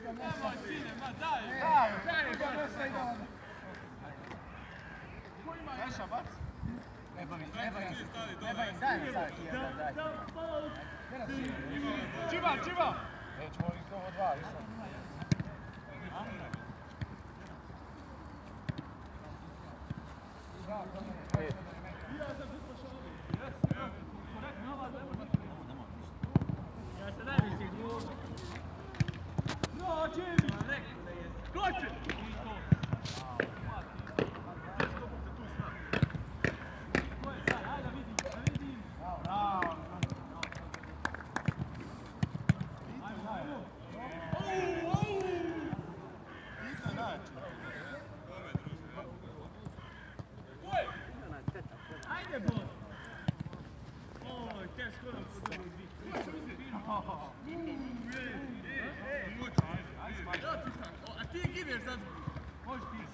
Nemoj sine, ma daj! Daj Šabac. Ne bavim, daj mi sad ti, daj. Čiva, čiva! Nećemo ih ovo dva, isto. Ja se najveći gol. No, Jimmy! Skoči! Ajde, bol! Oj, teško nam se dobro izvijek. A ti gineš sad? Možeš ti.